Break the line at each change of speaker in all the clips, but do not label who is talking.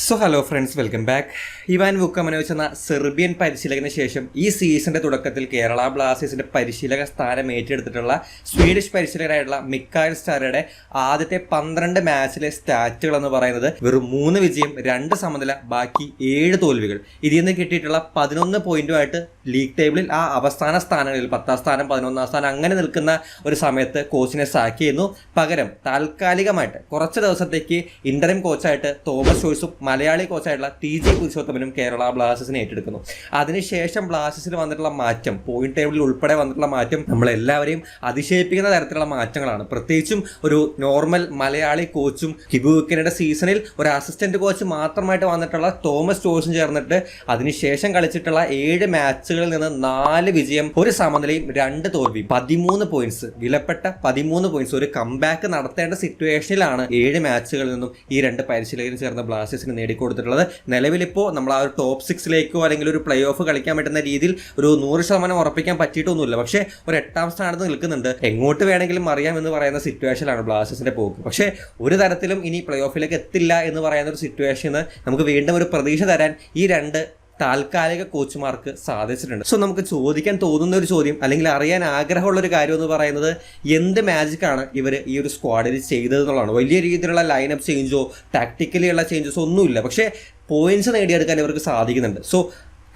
So hello friends, welcome back. Ivan Vukomanovic എന്ന Serbian പരിശീലകന് ശേഷം ഈ സീസണിന്റെ തുടക്കത്തിൽ കേരള ബ്ലാസ്റ്റേഴ്സിന്റെ പരിശീലക സ്ഥാനം ഏറ്റെടുത്തിട്ടുള്ള സ്വീഡിഷ് പരിശീലകരായിട്ടുള്ള മിക്കായൽ സ്റ്റാരയുടെ ആദ്യത്തെ 12 മാച്ചിലെ സ്റ്റാറ്റുകൾ എന്ന് പറയുന്നത് വെറും 3 വിജയം, 2 സമനില, ബാക്കി 7 തോൽവികൾ. ഇതിൽ നിന്ന് കിട്ടിയിട്ടുള്ള 11 പോയിന്റുമായിട്ട് ലീഗ് ടേബിളിൽ ആ അവസാന സ്ഥാനങ്ങളിൽ 10ാം സ്ഥാനം, 11ാം സ്ഥാനം അങ്ങനെ നിൽക്കുന്ന ഒരു സമയത്ത് കോച്ചിനെ സാക്ക് ചെയ്യുന്നു. പകരം താൽക്കാലികമായിട്ട് കുറച്ച് ദിവസത്തേക്ക് ഇന്ററിം കോച്ചായിട്ട് തോമസ് ചോയ്സും മലയാളി കോച്ചായിട്ടുള്ള TJ പുരുഷോത്തമനും കേരള ബ്ലാസ്റ്റേഴ്സിനെ ഏറ്റെടുക്കുന്നു. അതിനുശേഷം ബ്ലാസ്റ്റേഴ്സിൽ വന്നിട്ടുള്ള മാറ്റം, പോയിന്റ് ടേബിളിൽ ഉൾപ്പെടെ വന്നിട്ടുള്ള മാറ്റം നമ്മളെല്ലാവരെയും അതിശയിപ്പിക്കുന്ന തരത്തിലുള്ള മാറ്റങ്ങളാണ്. പ്രത്യേകിച്ചും ഒരു നോർമൽ മലയാളി കോച്ചും കിബുക്കിനയുടെ സീസണിൽ ഒരു അസിസ്റ്റന്റ് കോച്ച് മാത്രമായിട്ട് വന്നിട്ടുള്ള തോമസ് ചോയ്സും ചേർന്നിട്ട് അതിനുശേഷം കളിച്ചിട്ടുള്ള 7 മാച്ചുകളിൽ നിന്ന് 4 വിജയം, 1 സമനിലയും 2 തോൽവിയും, 13 പോയിന്റ്സ്, വിലപ്പെട്ട 13 പോയിന്റ്സ്. ഒരു കംബാക്ക് നടത്തേണ്ട സിറ്റുവേഷനിലാണ് 7 മാച്ചുകളിൽ നിന്നും ഈ 2 പരിശീലകരും ചേർന്ന ബ്ലാസ്റ്റേഴ്സിന് നേടിക്കൊടുത്തിട്ടുള്ളത്. നിലവിലിപ്പോൾ നമ്മൾ ആ ഒരു ടോപ്പ് 6ലേക്കോ അല്ലെങ്കിൽ ഒരു പ്ലേ ഓഫ് കളിക്കാൻ പറ്റുന്ന രീതിയിൽ ഒരു 100% ഉറപ്പിക്കാൻ പറ്റിയിട്ടൊന്നുമില്ല. പക്ഷേ ഒരു 8ാം സ്ഥാനത്ത് നിൽക്കുന്നുണ്ട്. എങ്ങോട്ട് വേണമെങ്കിലും അറിയാം എന്ന് പറയുന്ന സിറ്റുവേഷനിലാണ് ബ്ലാസ്റ്റേഴ്സിന്റെ പോക്ക്. പക്ഷേ ഒരു തരത്തിലും ഇനി പ്ലേ ഓഫിലേക്ക് എത്തില്ല എന്ന് പറയുന്ന ഒരു സിറ്റുവേഷന് നമുക്ക് വീണ്ടും ഒരു പ്രതീക്ഷ തരാൻ ഈ 2 താൽക്കാലിക കോച്ചുമാർക്ക് സാധിച്ചിട്ടുണ്ട്. സോ നമുക്ക് ചോദിക്കാൻ തോന്നുന്ന ഒരു ചോദ്യം, അല്ലെങ്കിൽ അറിയാൻ ആഗ്രഹമുള്ള ഒരു കാര്യം എന്ന് പറയുന്നത്, എന്ത് മാജിക്കാണ് ഇവർ ഈ ഒരു സ്ക്വാഡിൽ ചെയ്തതെന്നുള്ളതാണ്. വലിയ രീതിയിലുള്ള ലൈനപ്പ് ചേഞ്ചോ ടാക്ടിക്കലി ഉള്ള ചേഞ്ചസോ ഒന്നുമില്ല, പക്ഷേ പോയിന്റ്സ് നേടിയെടുക്കാൻ ഇവർക്ക് സാധിക്കുന്നുണ്ട്. സോ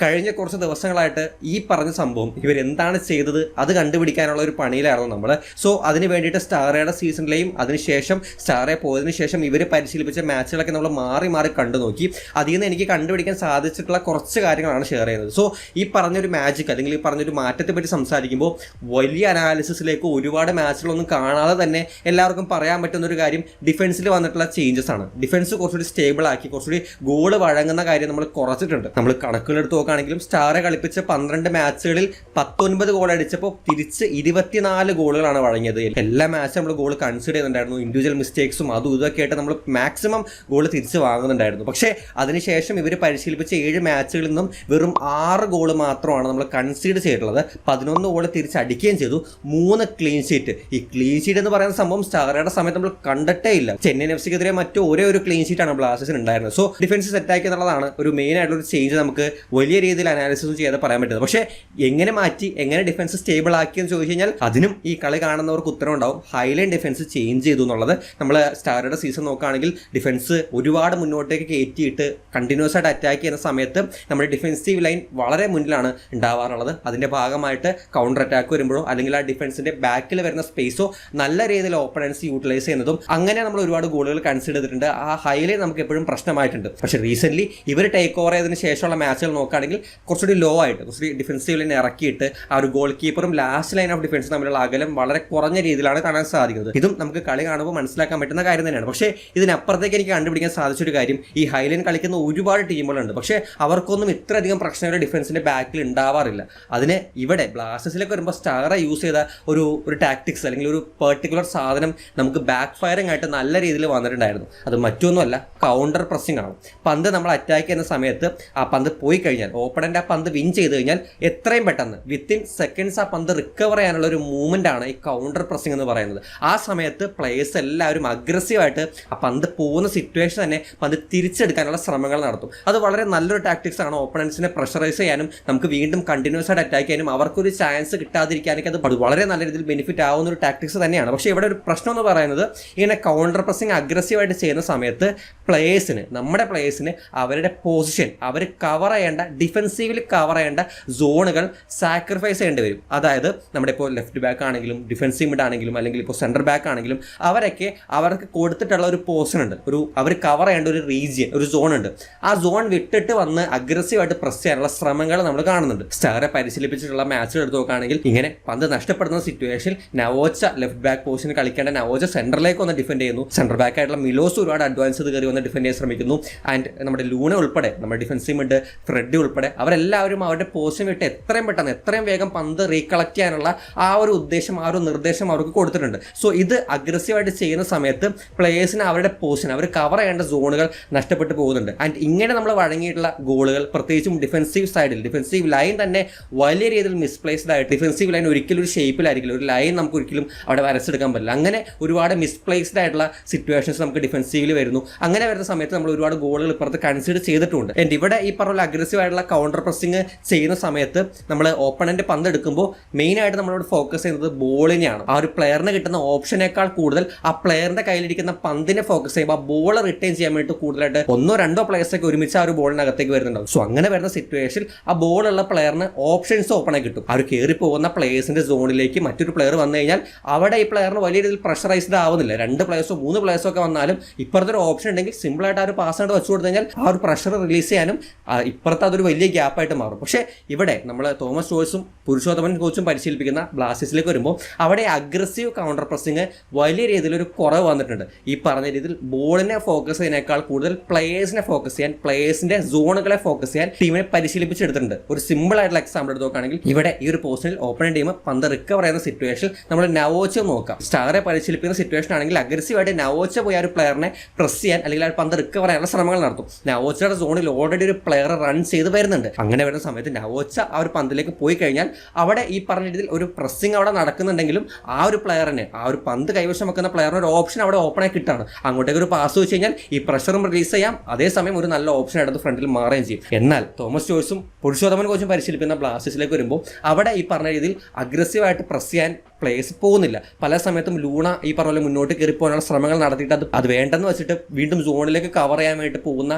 കഴിഞ്ഞ കുറച്ച് ദിവസങ്ങളായിട്ട് ഈ പറഞ്ഞ സംഭവം ഇവരെന്താണ് ചെയ്തത് അത് കണ്ടുപിടിക്കാനുള്ള ഒരു പണിയിലായിരുന്നു നമ്മൾ. സോ അതിന് വേണ്ടിയിട്ട് സ്റ്റാറയുടെ സീസണിലെയും അതിനുശേഷം സ്റ്റാറെ പോയതിനു ശേഷം ഇവർ പരിശീലിപ്പിച്ച മാച്ചുകളൊക്കെ നമ്മൾ മാറി മാറി കണ്ടു നോക്കി. അതിൽ നിന്ന് എനിക്ക് കണ്ടുപിടിക്കാൻ സാധിച്ചിട്ടുള്ള കുറച്ച് കാര്യങ്ങളാണ് ഷെയർ ചെയ്യുന്നത്. സോ ഈ പറഞ്ഞൊരു മാജിക് അല്ലെങ്കിൽ ഈ പറഞ്ഞൊരു മാറ്റത്തെ പറ്റി സംസാരിക്കുമ്പോൾ വലിയ അനാലിസിസിലേക്ക് ഒരുപാട് മാച്ചുകളൊന്നും കാണാതെ തന്നെ എല്ലാവർക്കും പറയാൻ പറ്റുന്ന ഒരു കാര്യം ഡിഫൻസിൽ വന്നിട്ടുള്ള ചേഞ്ചസ് ആണ്. ഡിഫൻസ് കുറച്ചുകൂടി സ്റ്റേബിൾ ആക്കി, കുറച്ചുകൂടി ഗോൾ വഴങ്ങുന്ന കാര്യം നമ്മൾ കുറച്ചിട്ടുണ്ട്. നമ്മൾ കണക്കുകളെടുത്ത് ണെങ്കിലും സ്റ്റാറെ കളിപ്പിച്ച 12 മാച്ചുകളിൽ 19 ഗോൾ അടിച്ചപ്പോൾ തിരിച്ച് 24 ഗോളുകളാണ് വഴങ്ങിയത്. എല്ലാ മാച്ചും നമ്മൾ ഗോൾ കൺസിഡർ ചെയ്യുന്നുണ്ടായിരുന്നു. ഇൻഡിവിജ്വൽ മിസ്റ്റേക്സും അതും ഇതൊക്കെ ആയിട്ട് നമ്മൾ മാക്സിമം ഗോൾ തിരിച്ച് വാങ്ങുന്നുണ്ടായിരുന്നു. പക്ഷേ അതിനുശേഷം ഇവർ പരിശീലിപ്പിച്ച 7 മാച്ചുകളിൽ നിന്നും വെറും 6 ഗോൾ മാത്രമാണ് നമ്മൾ കൺസിഡർ ചെയ്തിട്ടുള്ളത്. 11 ഗോൾ തിരിച്ചടിക്കുകയും ചെയ്തു. 3 ക്ലീൻ ഷീറ്റ്. ഈ ക്ലീൻ ഷീറ്റ് എന്ന് പറയുന്ന സംഭവം സ്റ്റാറയുടെ സമയത്ത് നമ്മൾ കണ്ടിട്ടേ ഇല്ല. ചെന്നൈയിൻ എഫ്സിക്കെതിരെ ഒരേ ഒരു ക്ലീൻ ഷീറ്റാണ് ബ്ലാസ്റ്റേഴ്സിന് ഉണ്ടായിരുന്നത്. സോ ഡിഫൻസ് സെറ്റാക്കി എന്നുള്ളതാണ് ഒരു മെയിൻ ആയിട്ടുള്ള ഒരു ചേഞ്ച്. നമുക്ക് വലിയ രീതിയിൽ അനാലിസിസും ചെയ്യാതെ പറയാൻ പറ്റുന്നത്. പക്ഷേ എങ്ങനെ മാറ്റി, എങ്ങനെ ഡിഫൻസ് സ്റ്റേബിൾ ആക്കിയെന്ന് ചോദിച്ചു കഴിഞ്ഞാൽ അതിനും ഈ കളി കാണുന്നവർക്ക് ഉത്തരം ഉണ്ടാവും. ഹൈലൈൻ ഡിഫൻസ് ചേഞ്ച് ചെയ്തു എന്നുള്ളത്. നമ്മൾ സ്റ്റാറുടെ സീസൺ നോക്കുകയാണെങ്കിൽ ഡിഫൻസ് ഒരുപാട് മുന്നോട്ടേക്ക് കയറ്റിയിട്ട് കണ്ടിന്യൂസ് ആയിട്ട് അറ്റാക്ക് ചെയ്യുന്ന സമയത്ത് നമ്മുടെ ഡിഫൻസീവ് ലൈൻ വളരെ മുന്നിലാണ് ഉണ്ടാവാറുള്ളത്. അതിൻ്റെ ഭാഗമായിട്ട് കൗണ്ടർ അറ്റാക്ക് വരുമ്പോഴോ അല്ലെങ്കിൽ ആ ഡിഫൻസിന്റെ ബാക്കിൽ വരുന്ന സ്പേസോ നല്ല രീതിയിൽ ഓപ്പണൻസ് യൂട്ടിലൈസ് ചെയ്യുന്നതും അങ്ങനെ നമ്മൾ ഒരുപാട് ഗോളുകൾ കൺസിഡർ ചെയ്തിട്ടുണ്ട്. ആ ഹൈലൈൻ നമുക്ക് എപ്പോഴും പ്രശ്നമായിട്ടുണ്ട്. പക്ഷേ റീസെന്റ് ഇവർ ടേക്ക് ഓവർ ചെയ്തതിന് ശേഷമുള്ള മാച്ചുകൾ നോക്കുകയാണെങ്കിൽ കുറച്ചുകൂടി ലോ ആയിട്ട്, കുറച്ചുകൂടി ഡിഫൻസീവ് ലൈൻ ഇറക്കിയിട്ട് ആ ഒരു ഗോൾ കീപ്പറും ലാസ്റ്റ് ലൈൻ ഓഫ് ഡിഫൻസ് തമ്മിലുള്ള അകലം വളരെ കുറഞ്ഞ രീതിയിലാണ് കാണാൻ സാധിക്കുന്നത്. ഇതും നമുക്ക് കളി കാണുമ്പോൾ മനസ്സിലാക്കാൻ പറ്റുന്ന കാര്യം തന്നെയാണ്. പക്ഷേ ഇതിനപ്പുറത്തേക്ക് എനിക്ക് കണ്ടുപിടിക്കാൻ സാധിച്ചൊരു കാര്യം, ഈ ഹൈലൈൻ കളിക്കുന്ന ഒരുപാട് ടീമുകളുണ്ട്. പക്ഷേ അവർക്കൊന്നും ഇത്രയധികം പ്രശ്നങ്ങൾ ഡിഫൻസിന്റെ ബാക്കിൽ ഉണ്ടാവാറില്ല. അതിന് ഇവിടെ ബ്ലാസ്റ്റേഴ്സിലേക്ക് വരുമ്പോൾ സ്റ്റാറെ യൂസ് ചെയ്ത ഒരു ടാക്ടിക്സ് അല്ലെങ്കിൽ ഒരു പെർട്ടിക്കുലർ സാധനം നമുക്ക് ബാക്ക് ഫയറിംഗ് ആയിട്ട് നല്ല രീതിയിൽ വന്നിട്ടുണ്ടായിരുന്നു. അത് മറ്റൊന്നുമല്ല, കൗണ്ടർ പ്രസ്സിംഗ് ആണ്. പന്ത് നമ്മൾ അറ്റാക്ക് ചെയ്യുന്ന സമയത്ത് ആ പന്ത് പോയി കഴിഞ്ഞാൽ, ഓപ്പണന്റ് ആ പന്ത് വിൻ ചെയ്ത് കഴിഞ്ഞാൽ എത്രയും പെട്ടെന്ന് വിത്തിൻ സെക്കൻഡ്സ് ആ പന്ത് റിക്കവർ ചെയ്യാനുള്ള ഒരു മൂവ്മെന്റ് ആണ് ഈ കൗണ്ടർ പ്രസ്സിംഗ് എന്ന് പറയുന്നത്. ആ സമയത്ത് പ്ലേയേഴ്സ് എല്ലാവരും അഗ്രസീവായിട്ട് ആ പന്ത് പോകുന്ന സിറ്റുവേഷൻ തന്നെ പന്ത് തിരിച്ചെടുക്കാനുള്ള ശ്രമങ്ങൾ നടത്തും. അത് വളരെ നല്ലൊരു ടാക്ടിക്സ് ആണ്. ഓപ്പണൻസിനെ പ്രഷറൈസ് ചെയ്യാനും നമുക്ക് വീണ്ടും കണ്ടിന്യൂസ് ആയിട്ട് അറ്റാക്ക് ചെയ്യാനും അവർക്കൊരു ചാൻസ് കിട്ടാതിരിക്കാനൊക്കെ അത് വളരെ നല്ല രീതിയിൽ ബെനിഫിറ്റ് ആവുന്ന ഒരു ടാക്ടിക്സ് തന്നെയാണ്. പക്ഷേ ഇവിടെ ഒരു പ്രശ്നം എന്ന് പറയുന്നത്, ഇങ്ങനെ കൗണ്ടർ പ്രസ്സിംഗ് അഗ്രസീവായിട്ട് ചെയ്യുന്ന സമയത്ത് നമ്മുടെ പ്ലേയേഴ്സിന് അവരുടെ പൊസിഷൻ, അവർ കവർ ചെയ്യേണ്ട, ഡിഫൻസീവിൽ കവർ ചെയ്യേണ്ട സോണുകൾ സാക്രിഫൈസ് ചെയ്യേണ്ടി വരും. അതായത് നമ്മുടെ ഇപ്പോൾ ലെഫ്റ്റ് ബാക്ക് ആണെങ്കിലും ഡിഫൻസീവ് മിഡ് ആണെങ്കിലും അല്ലെങ്കിൽ ഇപ്പോൾ സെൻറ്റർ ബാക്ക് ആണെങ്കിലും അവർക്ക് കൊടുത്തിട്ടുള്ള ഒരു പോർഷൻ ഉണ്ട്, അവർ കവർ ചെയ്യേണ്ട ഒരു റീജിയൻ, ഒരു സോൺ ഉണ്ട്. ആ സോൺ വിട്ടിട്ട് വന്ന് അഗ്രസീവായിട്ട് പ്രസ് ചെയ്യാനുള്ള ശ്രമങ്ങൾ നമ്മൾ കാണുന്നുണ്ട്. സ്റ്റാറെ പരിശീലിപ്പിച്ചിട്ടുള്ള മാച്ചുകൾ എടുത്ത് നോക്കുകയാണെങ്കിൽ ഇങ്ങനെ പന്ത് നഷ്ടപ്പെടുന്ന സിറ്റുവേഷൻ നവോച്ച ലെഫ്റ്റ് ബാക്ക് പൊസിഷനിൽ കളിക്കേണ്ട നവോച്ച സെൻറ്ററിലേക്ക് വന്ന് ഡിഫെൻഡ് ചെയ്യുന്നു. സെൻറ്റർ ബാക്ക് ആയിട്ടുള്ള മിലോസ് ഒരുപാട് അഡ്വാൻസ് ചെയ്ത് കയറി വന്ന് ഡിഫെൻഡ് ചെയ്യാൻ ശ്രമിക്കുന്നു. ആൻഡ് നമ്മുടെ ലൂണ ഉൾപ്പെടെ, നമ്മുടെ ഡിഫൻസീവ് മിഡ് ഫ്രെഡ് ഉൾപ്പെടെ അവരെല്ലാവരും അവരുടെ പോസ്റ്റിന് വിട്ട് എത്രയും പെട്ടെന്ന് എത്രയും വേഗം പന്ത് റീകളക്ട് ചെയ്യാനുള്ള ആ ഒരു ഉദ്ദേശം ആ ഒരു നിർദ്ദേശം അവർക്ക് കൊടുത്തിട്ടുണ്ട്. സോ ഇത് അഗ്രസീവായിട്ട് ചെയ്യുന്ന സമയത്ത് പ്ലേയേഴ്സിന് അവരുടെ പോസ്റ്റിന് അവർ കവർ ചെയ്യേണ്ട സോണുകൾ നഷ്ടപ്പെട്ടു പോകുന്നുണ്ട്. ആൻഡ് ഇങ്ങനെ നമ്മൾ വഴങ്ങിയിട്ടുള്ള ഗോളുകൾ പ്രത്യേകിച്ചും ഡിഫൻസീവ് സൈഡിൽ ഡിഫൻസീവ് ലൈൻ തന്നെ വലിയ രീതിയിൽ മിസ്പ്ലേസ്ഡ് ആയിട്ട് ഡിഫൻസീവ് ലൈൻ ഒരിക്കലും ഒരു ഷേപ്പിലായിരിക്കില്ല, ഒരു ലൈൻ നമുക്ക് ഒരിക്കലും അവിടെ വരച്ചെടുക്കാൻ പറ്റില്ല. അങ്ങനെ ഒരുപാട് മിസ്പ്ലേസ്ഡ് ആയിട്ടുള്ള സിറ്റുവേഷൻസ് നമുക്ക് ഡിഫൻസീവിൽ വരുന്നു. അങ്ങനെ വരുന്ന സമയത്ത് നമ്മൾ ഒരുപാട് ഗോളുകൾ ഇപ്പുറത്ത് കൺസിഡർ ചെയ്തിട്ടുണ്ട്. ആൻഡ് ഇവിടെ ഈ പറഞ്ഞ അഗ്രസീവ് ആയിട്ടുള്ള കൗണ്ടർ പ്രസിംഗ് ചെയ്യുന്ന സമയത്ത് നമ്മൾ ഓപ്പണന്റ് പന്ത് എടുക്കുമ്പോൾ മെയിനായിട്ട് നമ്മളോട് ഫോക്കസ് ചെയ്യുന്നത് ബോളിനെയാണ്. ആ ഒരു പ്ലെയറിന് കിട്ടുന്ന ഓപ്ഷനേക്കാൾ കൂടുതൽ ആ പ്ലെയറിന്റെ കയ്യിലിരിക്കുന്ന പന്തിനെ ഫോക്കസ് ചെയ്യുമ്പോൾ ആ ബോൾ റിട്ടേൺ ചെയ്യാൻ വേണ്ടി കൂടുതലായിട്ട് 1-2 പ്ലേയേഴ്സൊക്കെ ഒരുമിച്ച് ആ ഒരു ബോളിനകത്തേക്ക് വരുന്നുണ്ടാവും. സോ അങ്ങനെ വരുന്ന സിറ്റുവേഷൻ ആ ബോളുള്ള പ്ലെയറിന് ഓപ്ഷൻസ് ഓപ്പൺ ആയി കിട്ടും. ആ ഒരു കയറി പോകുന്ന പ്ലേയേഴ്സിന്റെ സോണിലേക്ക് മറ്റൊരു പ്ലെയർ വന്നു കഴിഞ്ഞാൽ അവിടെ ഈ പ്ലെയറിന് വലിയ രീതിയിൽ പ്രഷറൈസ്ഡ് ആവുന്നില്ല. 2 പ്ലേയേഴ്സോ 3 പ്ലേയേഴ്സോ ഒക്കെ വന്നാലും ഇപ്പുറത്തെ ഒരു ഓപ്ഷൻ ഉണ്ടെങ്കിൽ സിമ്പിൾ ആയിട്ട് ആ ഒരു പാസ് ആയിട്ട് വെച്ചു കൊടുത്തു കഴിഞ്ഞാൽ ആ ഒരു പ്രഷർ റിലീസ് ചെയ്യാനും ഇപ്പുറത്ത് അതൊരു വലിയ ഗ്യാപ്പായിട്ട് മാറും. പക്ഷേ ഇവിടെ നമ്മൾ തോമസ് ടോയ്സും പുരുഷോത്തമൻ കോച്ചും പരിശീലിപ്പിക്കുന്ന ബ്ലാസ്റ്റേഴ്സിലേക്ക് വരുമ്പോൾ അവിടെ അഗ്രസീവ് കൗണ്ടർ പ്രസിംഗ് വലിയ രീതിയിലൊരു കുറവ് വന്നിട്ടുണ്ട്. ഈ പറഞ്ഞ രീതിയിൽ ബോളിനെ ഫോക്കസ് ചെയ്യുന്നതിനേക്കാൾ കൂടുതൽ പ്ലേയേഴ്സിനെ ഫോക്കസ് ചെയ്യാൻ, പ്ലേയേഴ്സിന്റെ സോണുകളെ ഫോക്കസ് ചെയ്യാൻ ടീമിനെ പരിശീലിപ്പിച്ചെടുത്തിട്ടുണ്ട്. ഒരു സിമ്പിൾ ആയിട്ടുള്ള എക്സാമ്പിൾ എടുത്ത് നോക്കുകയാണെങ്കിൽ ഇവിടെ ഈ ഒരു പോസ്റ്റിൽ ഓപ്പണിംഗ് ടീം പന്ത് റിക്കവർ ചെയ്യുന്ന സിറ്റുവേഷൻ നമ്മൾ നവോച്ച നോക്കാം. സ്റ്റാറെ പരിശീലിപ്പിക്കുന്ന സിറ്റുവേഷൻ ആണെങ്കിൽ അഗ്രസീവായിട്ട് നവോച്ച പോയി ആ ഒരു പ്ലെയറിനെ പ്രസ് ചെയ്യാൻ അല്ലെങ്കിൽ ആ പന്ത് റിക്കവർ ചെയ്യാനുള്ള ശ്രമങ്ങൾ നടത്തും. നവോച്ചയുടെ സോണിൽ ഓൾറെഡി ഒരു പ്ലെയർ റൺ ചെയ്ത് വരുന്നുണ്ട്. അങ്ങനെ വരുന്ന സമയത്ത് നവോച്ച ആ ഒരു പന്തിലേക്ക് പോയി കഴിഞ്ഞാൽ അവിടെ ഈ പറഞ്ഞ രീതിയിൽ ഒരു പ്രസ്സിംഗ് അവിടെ നടക്കുന്നുണ്ടെങ്കിലും ആ ഒരു പ്ലെയറിന് ആ ഒരു പന്ത് കൈവശം വെക്കുന്ന പ്ലെയറിന് ഒരു ഓപ്ഷൻ അവിടെ ഓപ്പൺ ആയി കിട്ടാണ്. അങ്ങോട്ടേക്ക് ഒരു പാസ് വെച്ച് കഴിഞ്ഞാൽ ഈ പ്രഷറും റിലീസ് ചെയ്യാം, അതേസമയം ഒരു നല്ല ഓപ്ഷൻ എടുത്ത് ഫ്രണ്ടിൽ മാറുകയും ചെയ്യും. എന്നാൽ തോമസ് ടോയ്സും പുരുഷോത്തമൻ കോച്ചും പരിശീലിപ്പിക്കുന്ന ബ്ലാസ്റ്റേഴ്സിലേക്ക് വരുമ്പോൾ അവിടെ ഈ പറഞ്ഞ രീതിയിൽ അഗ്രസീവായിട്ട് പ്രസ് ചെയ്യാൻ പ്ലേയേഴ്സ് പോകുന്നില്ല. പല സമയത്തും ലൂണ ഈ പറഞ്ഞ പോലെ മുന്നോട്ട് കയറി പോകാനുള്ള ശ്രമങ്ങൾ നടത്തിയിട്ട് അത് വേണ്ടെന്ന് വെച്ചിട്ട് വീണ്ടും സോണിലേക്ക് കവർ ചെയ്യാൻ വേണ്ടി പോകുന്ന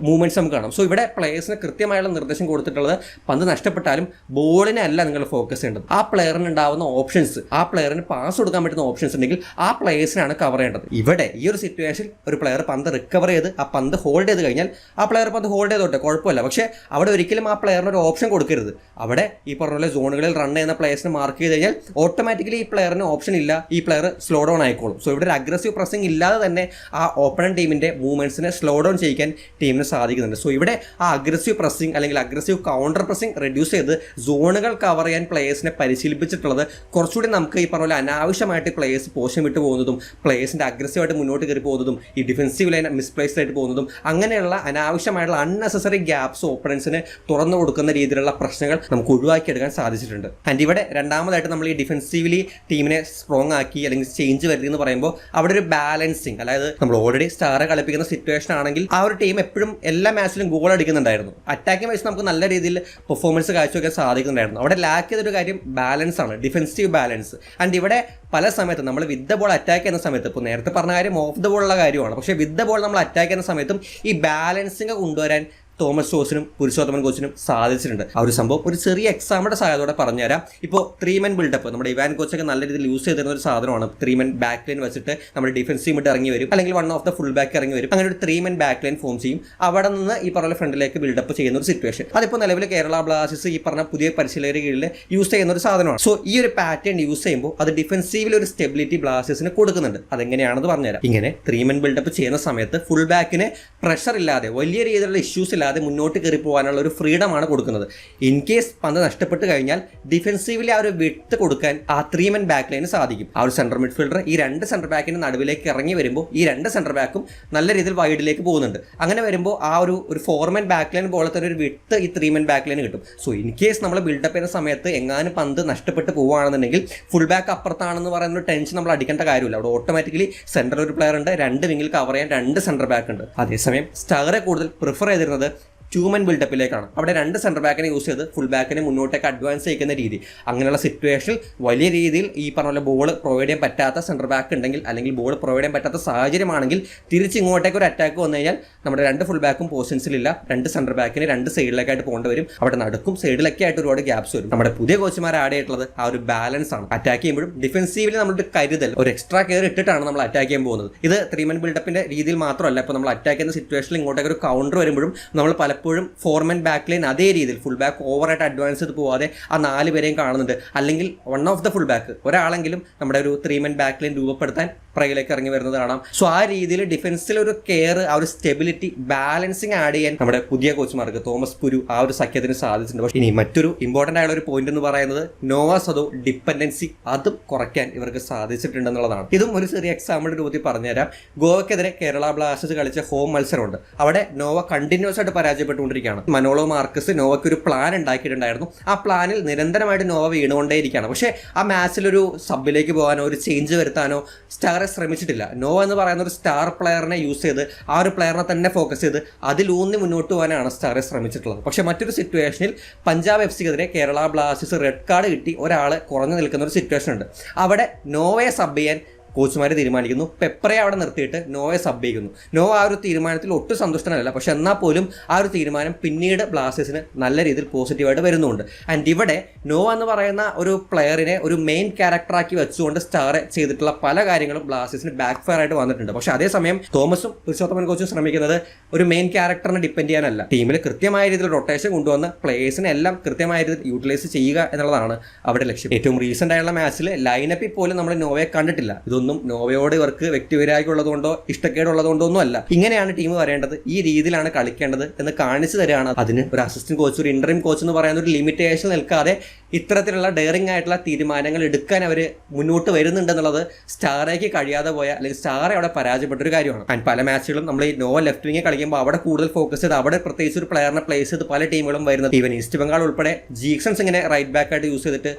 മൂവ്മെന്റ്സ് നമുക്ക് കാണാം. സോ ഇവിടെ പ്ലേയേഴ്സിന് കൃത്യമായുള്ള നിർദ്ദേശം കൊടുത്തിട്ടുള്ളത് പന്ത് നഷ്ടപ്പെട്ടാലും ബോളിനെ അല്ല നിങ്ങൾ ഫോക്കസ് ചെയ്യേണ്ടത്. ആ പ്ലെയറിന് ഉണ്ടാവുന്ന ഓപ്ഷൻസ്, ആ പ്ലെയറിന് പാസ് കൊടുക്കാൻ പറ്റുന്ന ഓപ്ഷൻസ് ഉണ്ടെങ്കിൽ ആ പ്ലേയേഴ്സിനാണ് കവർ ചെയ്യേണ്ടത്. ഇവിടെ ഈ ഒരു സിറ്റുവേഷൻ ഒരു പ്ലെയർ പന്ത് റിക്കവർ ചെയ്ത് ആ പന്ത് ഹോൾഡ് ചെയ്ത് കഴിഞ്ഞാൽ ആ പ്ലെയർ പന്ത് ഹോൾഡ് ചെയ്തോട്ടെ, കുഴപ്പമില്ല. പക്ഷേ അവിടെ ഒരിക്കലും ആ പ്ലെയറിന് ഒരു ഓപ്ഷൻ കൊടുക്കരുത്. അവിടെ ഈ പറഞ്ഞ പോലെ സോണുകളിൽ റൺ ചെയ്യുന്ന പ്ലേയേഴ്സിനെ മാർക്ക് ചെയ്ത് കഴിഞ്ഞാൽ ഓട്ടോമാറ്റിക്കലി ഈ പ്ലെയറിന് ഓപ്ഷൻ ഇല്ല, ഈ പ്ലെയർ സ്ലോ ഡൗൺ ആയിക്കോളും. സോ ഇവിടെ ഒരു അഗ്രസീവ് പ്രസിംഗ് ഇല്ലാതെ തന്നെ ആ ഓപ്പണന്റ് ടീമിന്റെ മൂവ്മെന്റ്സിനെ സ്ലോ ഡൗൺ ചെയ്യിക്കാൻ ടീമിന് സാധിക്കുന്നുണ്ട്. സോ ഇവിടെ ആ അഗ്രസീവ് പ്രസിംഗ് അല്ലെങ്കിൽ അഗ്രസീവ് കൗണ്ടർ പ്രസിംഗ് റെഡ്യൂസ് ചെയ്ത് സോണുകൾ കവർ ചെയ്യാൻ പ്ലേയേഴ്സിനെ പരിശീലിപ്പിച്ചിട്ടുള്ളത് കുറച്ചുകൂടി നമുക്ക് ഈ പറഞ്ഞ പോലെ അനാവശ്യമായിട്ട് പ്ലേയേഴ്സ് പോഷൻ വിട്ടു പോകുന്നതും പ്ലേയേഴ്സിന്റെ അഗ്രസീവായിട്ട് മുന്നോട്ട് കയറി പോകുന്നതും ഈ ഡിഫൻസീവ് ലൈൻ മിസ്പ്ലേസ്ഡ് ആയിട്ട് പോകുന്നതും അങ്ങനെയുള്ള അനാവശ്യമായിട്ടുള്ള അൺനെസസറി ഗ്യാപ്സ് ഓപ്പണൻസിന് തുറന്നു കൊടുക്കുന്ന രീതിയിലുള്ള പ്രശ്നങ്ങൾ നമുക്ക് ഒഴിവാക്കിയെടുക്കാൻ സാധിച്ചിട്ടുണ്ട്. ആൻഡ് ഇവിടെ രണ്ടാമതായിട്ട് നമ്മൾ ഈ ഡിഫൻസീവ്ലി ടീമിനെ സ്ട്രോങ് ആക്കി അല്ലെങ്കിൽ ചേഞ്ച് വരുത്തി എന്ന് പറയുമ്പോൾ അവിടെ ഒരു ബാലൻസിങ്, അതായത് നമ്മൾ ഓൾറെഡി സ്റ്റാറെ കളിപ്പിക്കുന്ന സിറ്റുവേഷൻ ആണെങ്കിൽ ആ ഒരു ടീം എപ്പോഴും എല്ലാ മാച്ചിലും ഗോൾ അടിക്കുന്നുണ്ടായിരുന്നു. അറ്റാക്കിംഗ് വൈസ് നമുക്ക് നല്ല രീതിയിൽ പെർഫോമൻസ് കാഴ്ചവെക്കാൻ സാധിക്കുന്നുണ്ടായിരുന്നു. അവിടെ ലാക്ക് ചെയ്തൊരു കാര്യം ബാലൻസ് ആണ്, ഡിഫൻസീവ് ബാലൻസ്. ആൻഡ് ഇവിടെ പല സമയത്തും നമ്മൾ വിത്ത് ദ ബോൾ അറ്റാക്ക് ചെയ്യുന്ന സമയത്ത്, ഇപ്പോൾ നേരത്തെ പറഞ്ഞ കാര്യം ഓഫ് ദ ബോൾ ഉള്ള കാര്യമാണ്, പക്ഷേ വിത്ത് ദ ബോൾ നമ്മൾ അറ്റാക്ക് ചെയ്യുന്ന സമയത്തും ഈ ബാലൻസിങ് കൊണ്ടുവരാൻ തോമസ് ടോയ്സിനും പുരുഷോത്തമൻ കോച്ചിനും സാധിച്ചിട്ടുണ്ട്. ആ ഒരു സംഭവം ഒരു ചെറിയ എക്സാമ്പിളുടെ സഹായത്തോടെ പറഞ്ഞുതരാം. ഇപ്പോൾ 3-man ബിൽഡപ്പ് നമ്മുടെ ഇവാൻ കോച്ചൊക്കെ നല്ല രീതിയിൽ യൂസ് ചെയ്തിരുന്ന ഒരു സാധനമാണ്. 3-man ബാക്ക് ലൈൻ വെച്ചിട്ട് നമ്മുടെ ഡിഫൻസീവ് മിഡ് ഇറങ്ങി വരും, അല്ലെങ്കിൽ one of the full back ഇറങ്ങി വരും. അങ്ങനെ ഒരു 3-man ബാക്ക് ലൈൻ ഫോം ചെയ്യും. അവിടെ നിന്ന് ഈ പറഞ്ഞ ഫ്രണ്ടിലേക്ക് ബിൽഡപ്പ് ചെയ്യുന്ന ഒരു സിറ്റുവേഷൻ. അതിപ്പോൾ നിലവിൽ കേരള ബ്ലാസ്റ്റേഴ്സ് ഈ പറഞ്ഞ പുതിയ പരിശീലകരുടെ കീഴിൽ യൂസ് ചെയ്യുന്ന ഒരു സാധനമാണ്. സോ ഈ ഒരു പാറ്റേൺ യൂസ് ചെയ്യുമ്പോൾ അത് ഡിഫൻസീവിൽ ഒരു സ്റ്റെബിലിറ്റി ബ്ലാസ്റ്റേഴ്സിന് കൊടുക്കുന്നുണ്ട്. അതെങ്ങനെയാണെന്ന് പറഞ്ഞുതരാം. ഇങ്ങനെ 3-man ബിൽഡപ്പ് ചെയ്യുന്ന സമയത്ത് ഫുൾ ബാക്കിന് പ്രഷർ ഇല്ലാതെ, വലിയ രീതിയിലുള്ള ഇഷ്യൂസ് ഇല്ലാതെ മുന്നോട്ട് കയറി പോകാനുള്ള ഒരു ഫ്രീഡമാണ് കൊടുക്കുന്നത്. ഇൻ കേസ് പന്ത് നഷ്ടപ്പെട്ട് കഴിഞ്ഞാൽ ഡിഫൻസീവിലെ ആ ഒരു വിട്ട് കൊടുക്കാൻ ആ 3-man ബാക്ക് ലൈന് സാധിക്കും. ആ ഒരു സെൻട്രൽ മിഡ്ഫീൽഡർ ഈ 2 സെൻട്രൽ ബാക്കിന് നടുവിലേക്ക് ഇറങ്ങി വരുമ്പോൾ ഈ 2 സെൻട്രൽ ബാക്കും നല്ല രീതിയിൽ വൈഡിലേക്ക് പോകുന്നുണ്ട്. അങ്ങനെ വരുമ്പോൾ ആ ഒരു 4-man ബാക്ക് ലൈൻ പോലത്തെ ഒരു വിട്ട് ഈ 3-man ബാക്ക് ലൈന് കിട്ടും. സോ ഇൻ കേസ് നമ്മൾ ബിൽഡപ്പ് ചെയ്യുന്ന സമയത്ത് എങ്ങാനും പന്ത് നഷ്ടപ്പെട്ട് പോവുകയാണെന്നുണ്ടെങ്കിൽ ഫുൾ ബാക്ക് അപ്പുറത്താണെന്ന് പറയുന്ന ഒരു ടെൻഷൻ നമ്മൾ അടിക്കേണ്ട കാര്യമില്ല. അവിടെ ഓട്ടോമാറ്റിക്കലി സെൻട്രൽ ഒരു പ്ലെയർ ഉണ്ട്, 2 വിങ്ങിൽ കവർ ചെയ്യാൻ 2 സെൻട്രൽ ബാക്ക് ഉണ്ട്. അതേസമയം സ്റ്റാറെ കൂടുതൽ പ്രിഫർ ചെയ്തിരുന്നത് 2-man ബിൽഡപ്പിലേക്കാണ്. അവിടെ 2 സെൻട്രൽ ബാക്കിനെ യൂസ് ചെയ്ത് ഫുൾ ബാക്കിനെ മുന്നോട്ടേക്ക് അഡ്വാൻസ് ചെയ്യിക്കുന്ന രീതി. അങ്ങനെയുള്ള സിറ്റുവേഷനിൽ വലിയ രീതിയിൽ ഈ പറഞ്ഞ പോലെ ബോൾ പ്രൊവൈഡ് ചെയ്യാൻ പറ്റാത്ത സെൻട്രൽ ബാക്ക് ഉണ്ടെങ്കിൽ, അല്ലെങ്കിൽ ബോൾ പ്രൊവൈഡ് ചെയ്യാൻ പറ്റാത്ത സാഹചര്യമാണെങ്കിൽ തിരിച്ച് ഇങ്ങോട്ടേക്ക് ഒരു അറ്റാക്ക് വന്നു കഴിഞ്ഞാൽ നമ്മുടെ 2 ഫുൾ ബാക്കും പൊസിഷൻസിലില്ല, 2 സെൻട്രൽ ബാക്കിന് 2 സൈഡിലേക്കായിട്ട് പോകേണ്ടി വരും. അവിടെ നടുക്കും സൈഡിലൊക്കെ ആയിട്ട് ഒരുപാട് ഗ്യാപ്സ് വരും. നമ്മുടെ പുതിയ കോച്ചുമാർ ആഡ് ചെയ്തിട്ടുള്ളത് ആ ഒരു ബാലൻസ് ആണ്. അറ്റാക്ക് ചെയ്യുമ്പോഴും ഡിഫൻസീവിൽ നമ്മളൊരു കരുതൽ, ഒരു എക്സ്ട്രാ കെയർ ഇട്ടിട്ടാണ് നമ്മൾ അറ്റാക്ക് ചെയ്യാൻ പോകുന്നത്. ഇത് 3-man ബിൽഡപ്പിന്റെ രീതിയിൽ മാത്രമല്ല, ഇപ്പോൾ നമ്മൾ അറ്റാക്ക് ചെയ്യുന്ന സിറ്റുവേഷനിൽ ഇങ്ങോട്ടേക്ക് ഒരു കൗണ്ടർ വരുമ്പോഴും നമ്മൾ പലപ്പോഴും ഫോർമൻ ബാക്ക് ലൈൻ അതേ രീതിയിൽ ഫുൾ ബാക്ക് ഓവറായിട്ട് അഡ്വാൻസ് ചെയ്ത് പോവാതെ ആ 4 പേരെയും കാണുന്നുണ്ട്. അല്ലെങ്കിൽ one of the full back ഒരാളെങ്കിലും നമ്മുടെ ഒരു 3-man ബാക്ക് ലൈൻ രൂപപ്പെടുത്താൻ പ്രയിലേക്ക് ഇറങ്ങി വരുന്നത് കാണാം. സോ ആ രീതിയിൽ ഡിഫൻസിൽ ഒരു കെയർ, ആ ഒരു സ്റ്റെബിലിറ്റി, ബാലൻസിങ് ആഡ് ചെയ്യാൻ നമ്മുടെ പുതിയ കോച്ചുമാർക്ക് തോമസ് പുരു ആ ഒരു സഖ്യത്തിന് സാധിച്ചിട്ടുണ്ട്. പക്ഷേ ഇനി മറ്റൊരു ഇമ്പോർട്ടൻ്റ് ആയുള്ള ഒരു പോയിന്റ് എന്ന് പറയുന്നത് നോവ സദോ ഡിപ്പെൻഡൻസി അതും കുറയ്ക്കാൻ ഇവർക്ക് സാധിച്ചിട്ടുണ്ടെന്നുള്ളതാണ്. ഇതും ഒരു ചെറിയ എക്സാമ്പിൾ രൂപത്തിൽ പറഞ്ഞുതരാം. ഗോവയ്ക്കെതിരെ കേരള ബ്ലാസ്റ്റേഴ്സ് കളിച്ച ഹോം മത്സരമുണ്ട്. അവിടെ നോവ കണ്ടിന്യൂസ് ആയിട്ട് പരാജയപ്പെട്ടുകൊണ്ടിരിക്കുകയാണ്. മനോളോ മാർക്കസ് നോവയ്ക്ക് ഒരു പ്ലാൻ ഉണ്ടാക്കിയിട്ടുണ്ടായിരുന്നു. ആ പ്ലാനിൽ നിരന്തരമായിട്ട് നോവ വീണുകൊണ്ടേയിരിക്കുകയാണ്. പക്ഷേ ആ മാച്ചിലൊരു സബിലേക്ക് പോകാനോ ഒരു ചേഞ്ച് വരുത്താനോ സ്റ്റാറെ ശ്രമിച്ചിട്ടില്ല. നോവ എന്ന് പറയുന്ന ഒരു സ്റ്റാർ പ്ലെയറിനെ യൂസ് ചെയ്ത് ആ ഒരു പ്ലെയറിനെ തന്നെ ഫോക്കസ് ചെയ്ത് അതിലൂന്നി മുന്നോട്ട് പോകാനാണ് സ്റ്റാറെ ശ്രമിച്ചിട്ടുള്ളത്. പക്ഷേ മറ്റൊരു സിറ്റുവേഷനിൽ പഞ്ചാബ് എഫ്സിക്കെതിരെ കേരള ബ്ലാസ്റ്റേഴ്സ് റെഡ് കാർഡ് കിട്ടി ഒരാൾ കുറഞ്ഞു നിൽക്കുന്ന ഒരു സിറ്റുവേഷൻ ഉണ്ട്. അവിടെ നോവയെ സബ് ചെയ്യാൻ കോച്ചുമാർ തീരുമാനിക്കുന്നു. പെപ്രയെ അവിടെ നിർത്തിയിട്ട് നോവയെ സബ് ചെയ്യുന്നു. നോവ ആ ഒരു തീരുമാനത്തിൽ ഒട്ടും സന്തുഷ്ടനല്ല. പക്ഷെ എന്നാൽ പോലും ആ ഒരു തീരുമാനം പിന്നീട് ബ്ലാസ്റ്റേഴ്സിന് നല്ല രീതിയിൽ പോസിറ്റീവായിട്ട് വരുന്നുണ്ട്. ആൻഡ് ഇവിടെ നോവ എന്ന് പറയുന്ന ഒരു പ്ലെയറിനെ ഒരു മെയിൻ ക്യാരക്ടറാക്കി വെച്ചുകൊണ്ട് സ്റ്റാർ ചെയ്തിട്ടുള്ള പല കാര്യങ്ങളും ബ്ലാസ്റ്റേഴ്സിന് ബാക്ക് ഫയർ ആയിട്ട് വന്നിട്ടുണ്ട്. പക്ഷെ അതേസമയം തോമസും പുരുഷോത്തമൻ കോച്ചും ശ്രമിക്കുന്നത് ഒരു മെയിൻ ക്യാരക്ടറിനെ ഡിപ്പെൻഡ് ചെയ്യാനല്ല, ടീമിൽ കൃത്യമായ രീതിയിൽ റൊട്ടേഷൻ കൊണ്ടുവന്ന് പ്ലേയേഴ്സിനെ എല്ലാം കൃത്യമായ രീതിയിൽ യൂട്ടിലൈസ് ചെയ്യുക എന്നുള്ളതാണ് അവിടെ ലക്ഷ്യം. ഏറ്റവും റീസെന്റ് ആയുള്ള മാച്ചിൽ ലൈനപ്പിൽ പോലും നമ്മൾ നോവയെ കണ്ടിട്ടില്ല. ഇതൊന്നും നോവയോട് ഇവർക്ക് വ്യക്തിവൈരാഗ്യം ഉള്ളതുകൊണ്ടോ ഇഷ്ടക്കേടുള്ളതുകൊണ്ടോ ഒന്നും അല്ല. ഇങ്ങനെയാണ് ടീം വരേണ്ടത്, ഈ രീതിയിലാണ് കളിക്കേണ്ടത് എന്ന് കാണിച്ചു തരികയാണ്. അതിന് ഒരു അസിസ്റ്റന്റ് കോച്ച്, ഒരു ഇന്ററിം കോച്ച് എന്ന് പറയുന്ന ഒരു ലിമിറ്റേഷൻ നിൽക്കാതെ ഇത്തരത്തിലുള്ള ഡെയറിംഗ് ആയിട്ടുള്ള തീരുമാനങ്ങൾ എടുക്കാൻ അവർ മുന്നോട്ട് വരുന്നുണ്ടെന്നുള്ളത് സ്റ്റാറേക്ക് കഴിയാതെ പോയ, അല്ലെങ്കിൽ സ്റ്റാറെ അവിടെ പരാജയപ്പെട്ട ഒരു കാര്യമാണ്. ആൻഡ് പല മാച്ചുകളും നമ്മൾ ഈ നോവ ലെഫ്റ്റ് വിങ്ങിൽ കളിക്കുമ്പോൾ അവിടെ കൂടുതൽ ഫോക്കസ് ചെയ്ത് അവിടെ പ്രത്യേകിച്ച് ഒരു പ്ലെയറിനെ പ്ലേസ് ചെയ്ത് പല ടീമുകളും വരുന്നത്. ഈവൻ ഈസ്റ്റ് ബംഗാൾ ഉൾപ്പെടെ ജീക്സൺസ് ഇങ്ങനെ റൈറ്റ് ബാക്ക് ആയിട്ട് യൂസ് ചെയ്തിട്ട്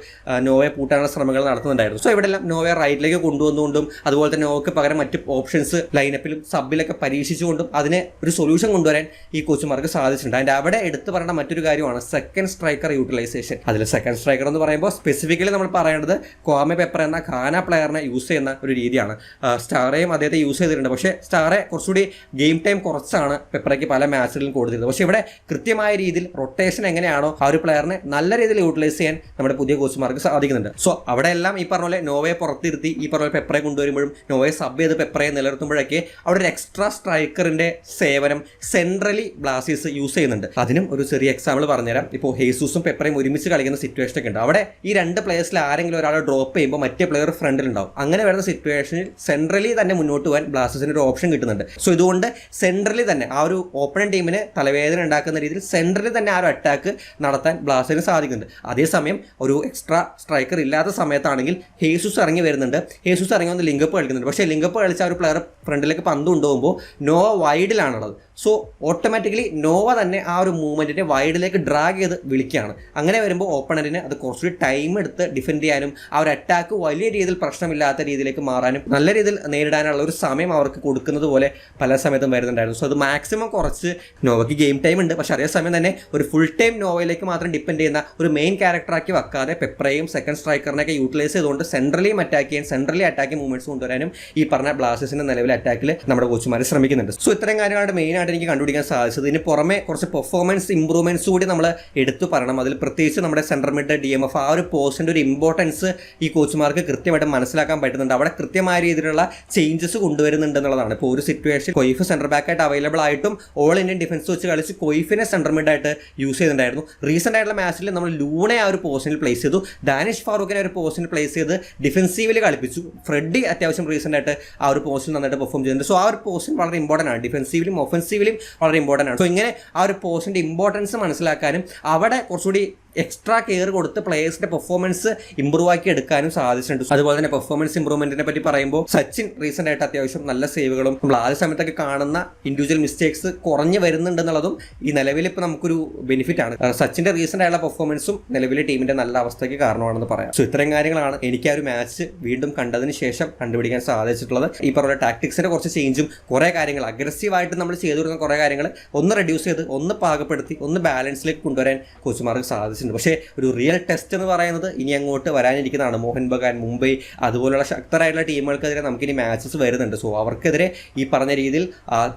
നോവയെ പൂട്ടാനുള്ള ശ്രമങ്ങൾ നടത്തുന്നുണ്ടായിരുന്നു. സോ ഇവിടെ എല്ലാം നോവയെ റൈറ്റിലേക്ക് കൊണ്ടുവന്നുകൊണ്ടും അതുപോലെ തന്നെ നോവയ്ക്ക് പകരം മറ്റ് ഓപ്ഷൻസ് ലൈനപ്പിലും സബിലൊക്കെ പരീക്ഷിച്ചുകൊണ്ടും അതിനെ ഒരു സൊല്യൂഷൻ കൊണ്ടുവരാൻ ഈ കോച്ചുമാർക്ക് സാധിച്ചിട്ടുണ്ട്. അതിൻ്റെ അവിടെ എടുത്തു പറയേണ്ട മറ്റൊരു കാര്യമാണ് സെക്കൻഡ് സ്ട്രൈക്കർ യൂട്ടിലൈസേഷൻ. അതിൽ സെക്കൻഡ് സ്ട്രൈക്കർ എന്ന് പറയുമ്പോൾ സ്പെസിഫിക്കലി നമ്മൾ പറയേണ്ടത് ക്വാമെ പെപ്ര എന്ന ഘാന പ്ലെയറിനെ യൂസ് ചെയ്യുന്ന ഒരു രീതിയാണ്. സ്റ്റാറേയും അദ്ദേഹത്തെ യൂസ് ചെയ്തിട്ടുണ്ട്. പക്ഷേ സ്റ്റാറെ കുറച്ചുകൂടി ഗെയിം ടൈം കുറച്ചാണ് പെപ്രയ്ക്ക് പല മാച്ചുകളിലും കൊടുത്തിരുന്നത്. പക്ഷേ ഇവിടെ കൃത്യമായ രീതിയിൽ റൊട്ടേഷൻ എങ്ങനെയാണോ ആ ഒരു പ്ലെയറിനെ നല്ല രീതിയിൽ യൂട്ടിലൈസ് ചെയ്യാൻ നമ്മുടെ പുതിയ കോച്ചുമാർക്ക് സാധിക്കുന്നുണ്ട്. സോ അവിടെ എല്ലാം ഈ പറഞ്ഞ പോലെ നോവയെ പുറത്തിരുത്തി ഈ പറഞ്ഞ പോലെ പെപ്രയെ കൊണ്ടുവരുമ്പോഴും നോവയെ സബ് ചെയ്ത് പെപ്രയെ നിലനിർത്തുമ്പോഴൊക്കെ അവിടെ ഒരു എക്സ്ട്രാ സ്ട്രൈക്കറിന്റെ സേവനം സെൻട്രലി ബ്ലാസ്റ്റേഴ്സ് യൂസ് ചെയ്യുന്നുണ്ട്. അതിനും ഒരു ചെറിയ എക്സാമ്പിൾ പറഞ്ഞുതരാം. ഇപ്പോൾ ഹേസൂസും പെപ്രയും ഒരുമിച്ച് കളിക്കുന്ന സിറ്റുവേഷൻ ഒക്കെ ഉണ്ട്. അവിടെ ഈ രണ്ട് പ്ലേയേഴ്സിൽ ആരെങ്കിലും ഒരാൾ ഡ്രോപ്പ് ചെയ്യുമ്പോൾ മറ്റേ പ്ലെയർ ഫ്രണ്ടിൽ ഉണ്ടാവും. അങ്ങനെ വരുന്ന സിറ്റുവേഷനിൽ സെൻട്രലി തന്നെ മുന്നോട്ട് പോകാൻ ബ്ലാസ്റ്റേഴ്സിന് ഒരു ഓപ്ഷൻ കിട്ടുന്നുണ്ട്. സോ ഇതുകൊണ്ട് സെൻട്രലി തന്നെ ആ ഒരു ഓപ്പണന്റ് ടീമിന് തലവേദന ഉണ്ടാക്കുന്ന രീതിയിൽ സെൻട്രലി തന്നെ ആ ഒരു അറ്റാക്ക് നടത്താൻ ബ്ലാസ്റ്റേഴ്സിന് സാധിക്കുന്നുണ്ട്. അതേസമയം ഒരു എക്സ്ട്രാ സ്ട്രൈക്കർ ഇല്ലാത്ത സമയത്താണെങ്കിൽ ഹേസൂസ് ഇറങ്ങി വരുന്നുണ്ട്. ഹേസൂസ് ഇറങ്ങി വന്ന് ലിങ്കപ്പ് കളിക്കുന്നുണ്ട്. പക്ഷേ ലിങ്കപ്പ് കളിച്ച ആ ഒരു പ്ലെയർ ഫ്രണ്ടിലേക്ക് പന്ത് കൊണ്ടുപോകുമ്പോൾ നോവ വൈഡിലാണുള്ളത്. സോ ഓട്ടോമാറ്റിക്കലി നോവ തന്നെ ആ ഒരു മൂവ്മെന്റിനെ വൈഡിലേക്ക് ഡ്രാഗ് ചെയ്ത് വിളിക്കുകയാണ്. അങ്ങനെ വരുമ്പോൾ ഓപ്പണറിന് അത് കുറച്ചുകൂടി ടൈം എടുത്ത് ഡിഫെൻഡ് ചെയ്യാനും ആ ഒരു അറ്റാക്ക് വലിയ രീതിയിൽ പ്രശ്നമില്ലാത്ത രീതിയിലേക്ക് മാറാനും നല്ല രീതിയിൽ നേരിടാനുള്ള ഒരു സമയം അവർക്ക് കൊടുക്കുന്നത് പോലെ പല സമയത്തും വരുന്നുണ്ടായിരുന്നു. സോ അത് മാക്സിമം കുറച്ച് നോവയ്ക്ക് ഗെയിം ടൈം ഉണ്ട്. പക്ഷേ അതേസമയം തന്നെ ഒരു ഫുൾ ടൈം നോവയിലേക്ക് മാത്രം ഡിപ്പെൻഡ് ചെയ്യുന്ന ഒരു മെയിൻ ക്യാരക്ടറാക്കി വെക്കാതെ പെപ്രയും സെക്കൻഡ് സ്ട്രൈക്കറിനെയൊക്കെ യൂട്ടിലൈസ് ചെയ്തുകൊണ്ട് സെൻട്രലിയും അറ്റാക്ക് ചെയ്യാൻ, സെൻട്രലി അറ്റാക്കിംഗ് മൂവ്മെന്റ്സ് കൊണ്ടുവരാനും ഈ പറഞ്ഞ ബ്ലാസ്റ്റേഴ്സിന്റെ നിലവിലെ അറ്റാക്കിൽ നമ്മുടെ കോച്ചുമാർ ശ്രമിക്കുന്നുണ്ട്. സോ ഇത്തരം കാര്യങ്ങളാണ് മെയിൻ ആയിട്ട് എനിക്ക് കണ്ടുപിടിക്കാൻ സാധിച്ചത്. ഇതിന് പുറമെ കുറച്ച് പെർഫോമൻസ് ഇംപ്രൂവ്മെന്റ്സ് കൂടി നമ്മൾ എടുത്തു പറയണം. അതിൽ പ്രത്യേകിച്ച് നമ്മുടെ സെൻട്രൽ മിഡ് DMF ആ ഒരു പോസ്റ്റിന്റെ ഒരു ഇമ്പോർട്ടൻസ് ഈ കോച്ചുമാർക്ക് കൃത്യമായിട്ട് മനസ്സിലാക്കാൻ പറ്റുന്നുണ്ട്. അവിടെ കൃത്യമായ രീതിയിലുള്ള ചേഞ്ചസ് കൊണ്ടുവരുന്നുണ്ട് എന്നുള്ളതാണ്. ഇപ്പോൾ ഒരു സിറ്റുവേഷൻ കൊയ്ഫ് സെൻറ്റർ ബാക്ക് ആയിട്ട് അവൈലബിൾ ആയിട്ടും ഓൾ ഇന്ത്യൻ ഡിഫൻസ് വെച്ച് കളിച്ച് കൊയ്ഫിനെ സെൻട്രൽ മിഡ് ആയിട്ട് യൂസ് ചെയ്യുന്നുണ്ടായിരുന്നു. റീസെന്റ് ആയിട്ടുള്ള മാച്ചിൽ നമ്മൾ ലൂണെ ആ ഒരു പോസ്റ്റിൽ പ്ലേസ് ചെയ്തു, ഡാനിഷ് ഫാറൂഖിനെ ഒരു പോസ്റ്റിൽ പ്ലേസ് ചെയ്ത് ഡിഫൻസീവിൽ കളിപ്പിച്ചു. ഫ്രെഡി അത്യാവശ്യം റീസെന്റ് ആയിട്ട് ആ ഒരു പോസ്റ്റിൽ നന്നായിട്ട് പെർഫോം ചെയ്യുന്നുണ്ട്. സോ ആ ഒരു പോസ്റ്റിൽ വളരെ ഇമ്പോർട്ടൻ്റ് ആണ്. ഡിഫൻസീവിലും ഒഫൻസീവിലും വളരെ ഇമ്പോർട്ടൻ്റ് ആണ്. സോ ഇങ്ങനെ ആ ഒരു പോസ്റ്റിന്റെ ഇമ്പോർട്ടൻസ് മനസ്സിലാക്കാനും അവിടെ കുറച്ചുകൂടി എക്സ്ട്രാ കെയർ കൊടുത്ത് പ്ലേയേഴ്സിന്റെ പെർഫോമൻസ് ഇമ്പ്രൂവ് ആക്കി എടുക്കാനും സാധിച്ചിട്ടുണ്ട്. അതുപോലെ തന്നെ പെർഫോമൻസ് ഇമ്പ്രൂവ്മെന്റിനെ പറ്റി പറയുമ്പോൾ സച്ചിൻ റീസെന്റ് ആയിട്ട് അത്യാവശ്യം നല്ല സേവുകളും നമ്മൾ ആദ്യ സമയത്തൊക്കെ കാണുന്ന ഇൻഡിവിജ്വൽ മിസ്റ്റേക്സ് കുറഞ്ഞു വരുന്നുണ്ടെന്നുള്ളതും ഈ നിലവിൽ ഇപ്പോൾ നമുക്കൊരു ബെനിഫിറ്റ് ആണ്. സച്ചിന്റെ റീസെന്റ് ആയിട്ടുള്ള പെർഫോമൻസും നിലവിലെ ടീമിന്റെ നല്ല അവസ്ഥയ്ക്ക് കാരണമാണെന്ന് പറയാം. സോ ഇത്തരം കാര്യങ്ങളാണ് എനിക്ക് ആ ഒരു മാച്ച് വീണ്ടും കണ്ടതിന് ശേഷം കണ്ടുപിടിക്കാൻ സാധിച്ചിട്ടുള്ളത്. ഈ പറഞ്ഞ ടാക്ടിക്സിന്റെ കുറച്ച് ചേഞ്ചും കുറേ കാര്യങ്ങൾ അഗ്രസീവായിട്ട് നമ്മൾ ചെയ്തു കൊടുക്കുന്ന കുറേ കാര്യങ്ങൾ ഒന്ന് റെഡ്യൂസ് ചെയ്ത് ഒന്ന് പാകപ്പെടുത്തി ഒന്ന് ബാലൻസിലേക്ക് കൊണ്ടുവരാൻ കോച്ചുമാർക്ക് സാധിച്ചു. പ്രതീക്ഷിച്ചിട്ടുണ്ട്. പക്ഷേ ഒരു റിയൽ ടെസ്റ്റ് എന്ന് പറയുന്നത് ഇനി അങ്ങോട്ട് വരാനിരിക്കുന്നതാണ്. മോഹൻ ബഗാൻ, മുംബൈ അതുപോലുള്ള ശക്തരായിട്ടുള്ള ടീമുകൾക്കെതിരെ നമുക്കിനി മാച്ചസ് വരുന്നുണ്ട്. സോ അവർക്കെതിരെ ഈ പറഞ്ഞ രീതിയിൽ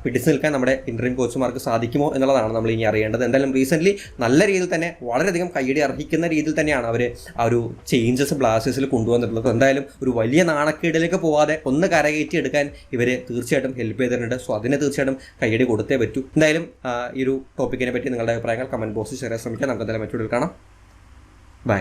പിടിച്ചു നിൽക്കാൻ നമ്മുടെ ഇൻട്രീം കോച്ചുമാർക്ക് സാധിക്കുമോ എന്നുള്ളതാണ് നമ്മൾ ഇനി അറിയേണ്ടത്. എന്തായാലും റീസെൻ്റ്ലി നല്ല രീതിയിൽ തന്നെ വളരെയധികം കയ്യടി അർഹിക്കുന്ന രീതിയിൽ തന്നെയാണ് അവർ ആ ഒരു ചേഞ്ചസ് ബ്ലാസ്റ്റേഴ്സിൽ കൊണ്ടുവന്നിട്ടുള്ളത്. എന്തായാലും ഒരു വലിയ നാണക്കേടിലേക്ക് പോവാതെ ഒന്ന് കരകയറ്റി എടുക്കാൻ ഇവർ തീർച്ചയായിട്ടും ഹെൽപ്പ് ചെയ്തിട്ടുണ്ട്. സോ അതിന് തീർച്ചയായിട്ടും കയ്യടി കൊടുത്തേ പറ്റൂ. എന്തായാലും ഈ ഒരു ടോപ്പിക്കിനെ പറ്റി നിങ്ങളുടെ അഭിപ്രായങ്ങൾ കമൻറ്റ് ബോക്സിൽ ഷെയർ ചെയ്യാൻ ശ്രമിക്കാം. നമുക്ക് എന്തായാലും മറ്റൊരു കാണാം. ബൈ.